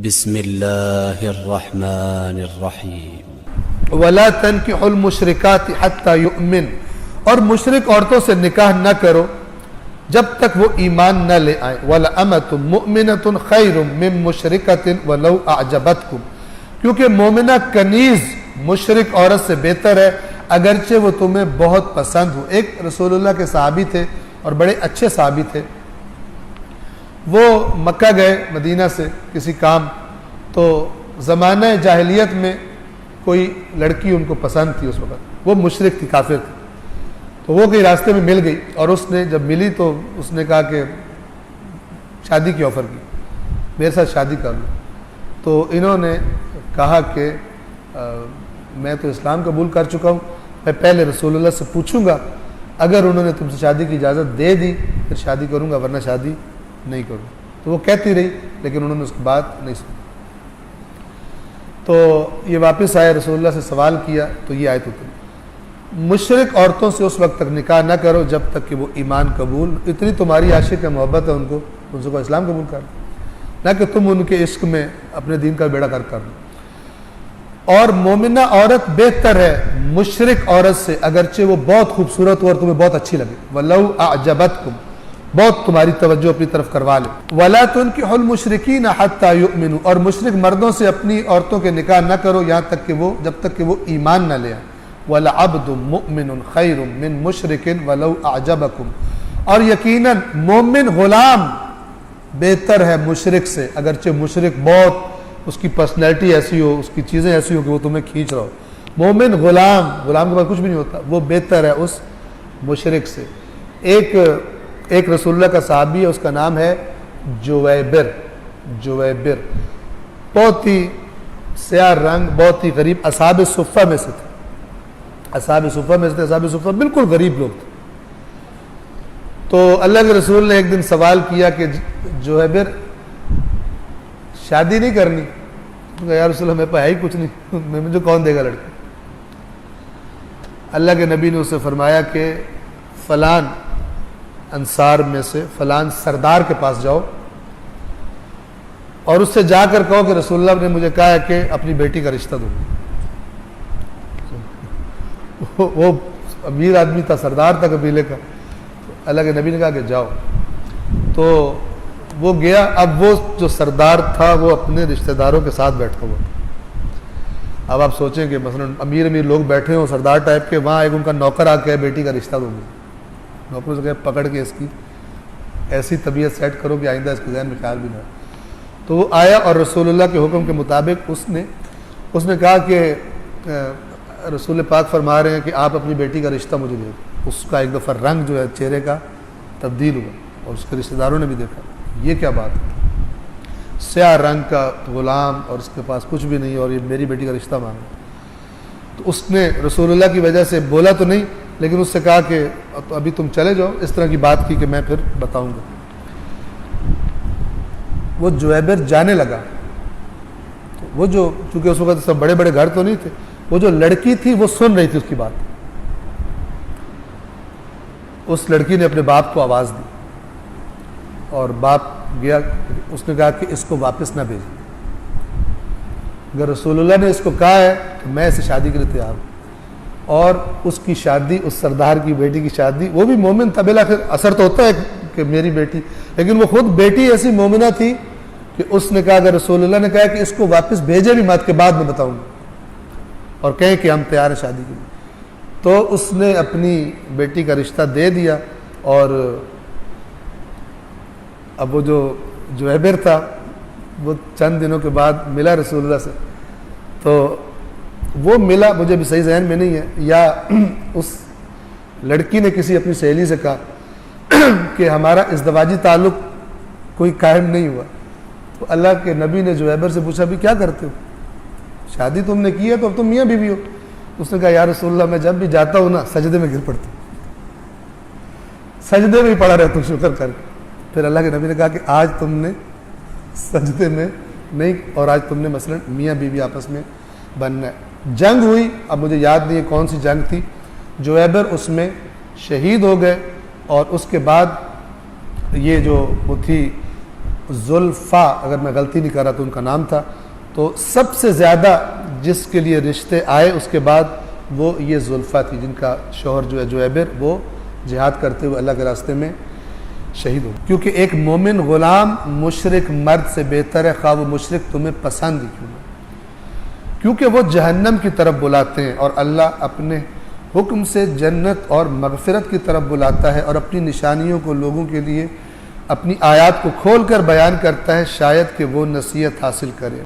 بسم اللہ الرحمن الرحیم وَلَا تَنْكِحُوا الْمُشْرِكَاتِ حَتَّى يُؤْمِنْ، اور مشرک عورتوں سے نکاح نہ کرو جب تک وہ ایمان نہ لے آئیں۔ وَلَأَمَةٌ مُؤْمِنَةٌ خَيْرٌ مِّن مُشْرِكَةٍ وَلَوْ أَعْجَبَتْكُمْ، کیونکہ مومنہ کنیز مشرک عورت سے بہتر ہے اگرچہ وہ تمہیں بہت پسند ہو۔ ایک رسول اللہ کے صحابی تھے اور بڑے اچھے صحابی تھے، وہ مکہ گئے مدینہ سے کسی کام، تو زمانہ جاہلیت میں کوئی لڑکی ان کو پسند تھی، اس وقت وہ مشرک تھی، کافر تھی، تو وہ کہیں راستے میں مل گئی، اور اس نے جب ملی تو اس نے کہا کہ شادی کی آفر کی، میرے ساتھ شادی کر لو۔ تو انہوں نے کہا کہ میں تو اسلام قبول کر چکا ہوں، میں پہلے رسول اللہ سے پوچھوں گا، اگر انہوں نے تم سے شادی کی اجازت دے دی پھر شادی کروں گا، ورنہ شادی نہیں کروں۔ تو وہ کہتی رہی لیکن انہوں نے اس کی بات نہیں سنی۔ تو یہ واپس آئے، رسول اللہ سے سوال کیا تو یہ آیت اتری، مشرک عورتوں سے اس وقت تک نکاح نہ کرو جب تک کہ وہ ایمان قبول، اتنی تمہاری عاشق ہے، محبت ہے ان کو کو اسلام قبول کر نہ کہ تم ان کے عشق میں اپنے دین کا بیڑا کر لو۔ اور مومنہ عورت بہتر ہے مشرک عورت سے اگرچہ وہ بہت خوبصورت ہو اور تمہیں بہت اچھی لگے۔ وَلَوْ أَعْجَبَتْكُمْ، بہت تمہاری توجہ اپنی طرف کروا لے۔ وَلَا تُنْكِحُوا الْمُشْرِكِينَ حَتَّى يُؤْمِنُوا، اور مشرک مردوں سے اپنی عورتوں کے نکاح نہ کرو یہاں تک کہ وہ جب تک کہ وہ ایمان نہ لے آئیں۔ وَلَعَبْدٌ مُؤْمِنٌ خَيْرٌ مِّن مُشْرِكٍ وَلَوْ أَعْجَبَكُمْ، اور یقیناً مومن غلام بہتر ہے مشرک سے اگرچہ مشرک بہت اس کی پرسنالٹی ایسی ہو، اس کی چیزیں ایسی ہو کہ وہ تمہیں کھینچ رہا ہو۔ مومن غلام کے پاس کچھ بھی نہیں ہوتا، وہ بہتر ہے اس مشرک سے۔ ایک رسول اللہ کا صحابی ہے، اس کا نام ہے جویبر، بہت ہی سیاہ رنگ، بہت ہی غریب، اصحاب صفہ میں سے تھے، اصحاب صفہ بالکل غریب لوگ تھے۔ تو اللہ کے رسول نے ایک دن سوال کیا کہ جویبر شادی نہیں کرنی؟ یا رسول اللہ میرے پاس ہے ہی کچھ نہیں، مجھے کون دے گا لڑکی؟ اللہ کے نبی نے اسے فرمایا کہ فلان انصار میں سے فلان سردار کے پاس جاؤ اور اس سے جا کر کہو کہ رسول اللہ نے مجھے کہا ہے کہ اپنی بیٹی کا رشتہ دو۔ وہ امیر آدمی تھا، سردار تھا قبیلے کا، اللہ کے نبی نے کہا کہ جاؤ۔ تو وہ گیا، اب وہ جو سردار تھا وہ اپنے رشتہ داروں کے ساتھ بیٹھا ہوا۔ اب آپ سوچیں کہ مثلا امیر لوگ بیٹھے ہوں سردار ٹائپ کے، وہاں ایک ان کا نوکر آ کے بیٹی کا رشتہ دو، نوکر سے کہ پکڑ کے اس کی ایسی طبیعت سیٹ کرو کہ آئندہ اس کے ذہن میں خیال بھی نہ ہو۔ تو وہ آیا اور رسول اللہ کے حکم کے مطابق اس نے کہا کہ رسول پاک فرما رہے ہیں کہ آپ اپنی بیٹی کا رشتہ مجھے دے دو۔ اس کا ایک دفعہ رنگ جو ہے چہرے کا تبدیل ہوا اور اس کے رشتہ داروں نے بھی دیکھا یہ کیا بات ہے، سیاہ رنگ کا غلام اور اس کے پاس کچھ بھی نہیں اور یہ میری بیٹی کا رشتہ مانگا۔ تو اس نے رسول اللہ کی وجہ سے بولا تو نہیں، لیکن اس سے کہا کہ ابھی تم چلے جاؤ، اس طرح کی بات کی کہ میں پھر بتاؤں گا۔ وہ جویبر جانے لگا، تو وہ جو چونکہ اس وقت سب بڑے بڑے گھر تو نہیں تھے، وہ جو لڑکی تھی وہ سن رہی تھی اس کی بات۔ اس لڑکی نے اپنے باپ کو آواز دی اور باپ گیا، اس نے کہا کہ اس کو واپس نہ بھیجیں، اگر رسول اللہ نے اس کو کہا ہے تو میں اسے شادی کے لیے تیار ہوں۔ اور اس کی شادی، اس سردار کی بیٹی کی شادی، وہ بھی مومن تھا، بالآخر اثر تو ہوتا ہے کہ میری بیٹی، لیکن وہ خود بیٹی ایسی مومنہ تھی کہ اس نے کہا اگر رسول اللہ نے کہا کہ اس کو واپس بھیجے بھی مت کے بعد میں بتاؤں گا اور کہیں کہ ہم تیار ہیں شادی کے لیے، تو اس نے اپنی بیٹی کا رشتہ دے دیا۔ اور اب وہ جو جویبر تھا وہ چند دنوں کے بعد ملا رسول اللہ سے، تو وہ ملا، مجھے بھی صحیح ذہن میں نہیں ہے، یا اس لڑکی نے کسی اپنی سہیلی سے کہا کہ ہمارا ازدواجی تعلق کوئی قائم نہیں ہوا۔ تو اللہ کے نبی نے جویبر سے پوچھا بھی کیا کرتے ہو، شادی تم نے کی ہے تو اب تم میاں بیوی ہو؟ اس نے کہا یا رسول اللہ میں جب بھی جاتا ہوں نا سجدے میں گر پڑتا ہوں، سجدے میں ہی پڑا رہتا ہوں شکر کر کے۔ پھر اللہ کے نبی نے کہا کہ آج تم نے سجدے میں نہیں، اور آج تم نے مثلا میاں بیوی آپس میں بننا ہے۔ جنگ ہوئی، اب مجھے یاد نہیں ہے کون سی جنگ تھی، جویبر اس میں شہید ہو گئے، اور اس کے بعد یہ جو وہ تھی زلفا، اگر میں غلطی نہیں کر رہا تو ان کا نام تھا، تو سب سے زیادہ جس کے لیے رشتے آئے اس کے بعد وہ یہ زلفا تھی، جن کا شوہر جو ہے جویبر وہ جہاد کرتے ہوئے اللہ کے راستے میں شہید ہو. کیونکہ ایک مومن غلام مشرک مرد سے بہتر ہے، خواہ وہ مشرک تمہیں پسند ہی کیوں نہ، کیونکہ وہ جہنم کی طرف بلاتے ہیں اور اللہ اپنے حکم سے جنت اور مغفرت کی طرف بلاتا ہے اور اپنی نشانیوں کو لوگوں کے لیے اپنی آیات کو کھول کر بیان کرتا ہے، شاید کہ وہ نصیحت حاصل کرے.